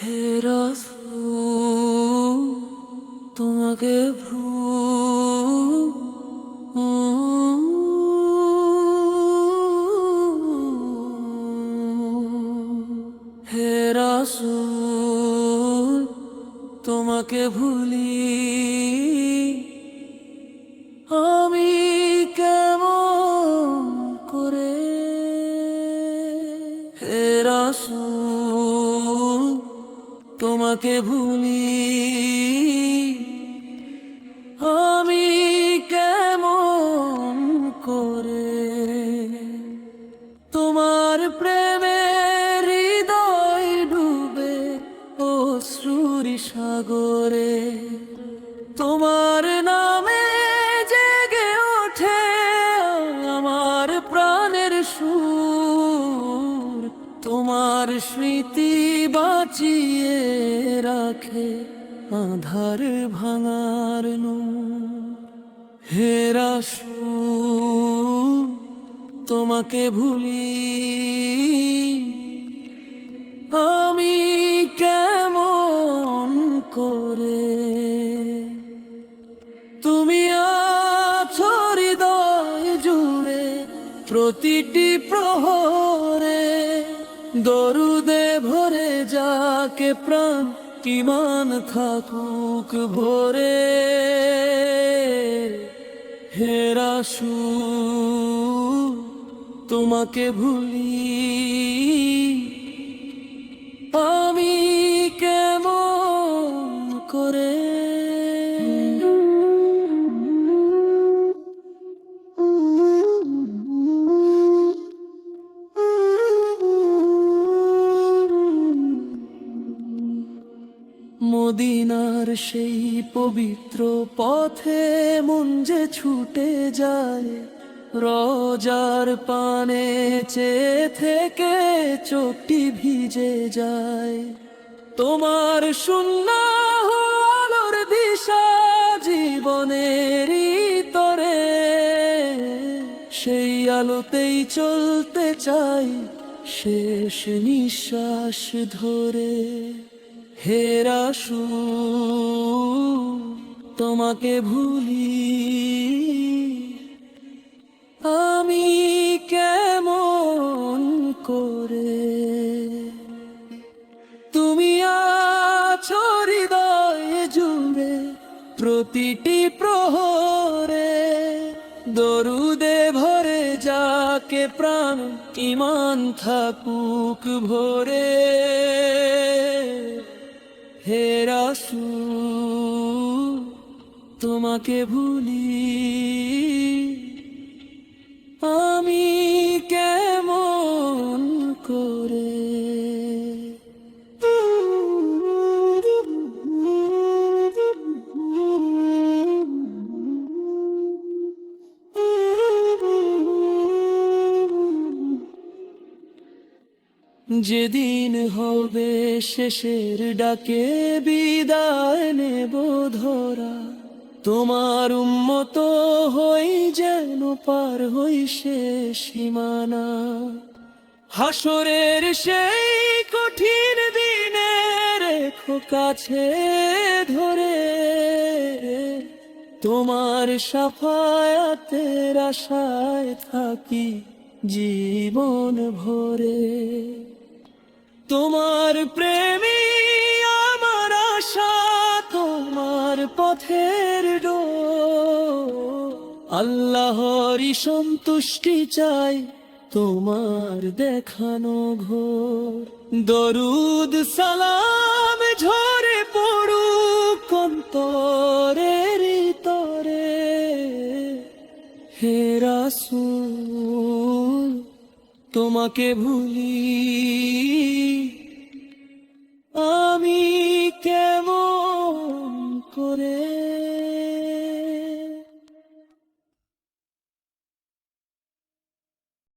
হে রাসূল তোমাকে হে রাসূল তোমাকে ভুলি আমি কেমন করে। হে রাসূল তোমাকে ভুলি আমি কেমন করে। তোমার প্রেমে হৃদয় ডুবে অশ্রুর সাগরে, তোমার নামে জেগে ওঠে আমার প্রাণের সুর, তোমার স্মৃতি বাঁচিয়ে রাখে আঁধার ভাঙার নূর। হে রাসূল তোমাকে ভুলি আমি কেমন করে। তুমি আছো হৃদয় জুড়ে প্রতিটি প্রহরে, দরুদে ভরে যাকে প্রাণ ঈমান থাকুক ভরে। হে রাসূল তোমাকে ভুলি আমি কেমন করে। মদিনার সেই পবিত্র পথে মন যে ছুটে যায়, রোজার পানে চেয়ে থেকে চোখটি ভিজে যায়। তোমার শূন্য আলোর দিশা জীবনের তরে, সেই আলোতেই চলতে চাই শেষ নিঃশ্বাস ধরে। হে রাসূল তোমাকে ভুলি আমি কেমন করে। তুমি আছো হৃদয়ে জুড়ে প্রতিটি প্রহরে, দরুদে ভরে যাকে প্রাণ ঈমান থাকুক ভরে। হে রাসূল তোমাকে ভুলি আমি কেমন করে। যেদিন হবে শেষের ডাকে বিদায় নেব ধরা, তোমার উম্মত হই যেন পার হই শেষ সীমানা। হাসরের সেই কঠিন দিনে রেখো কাছে ধরে, তোমার শাফায়াতের আশায় থাকি জীবন ভরে। তোমার প্রেমী আমার আশা, তোমার পথের ডোর, আল্লাহরই সন্তুষ্টি চাই তোমার দেখানো ঘোর। দরুদ সালাম ঝরে পড়ুক অন্তরের তরে। হে রাসূল তোমাকে ভুলি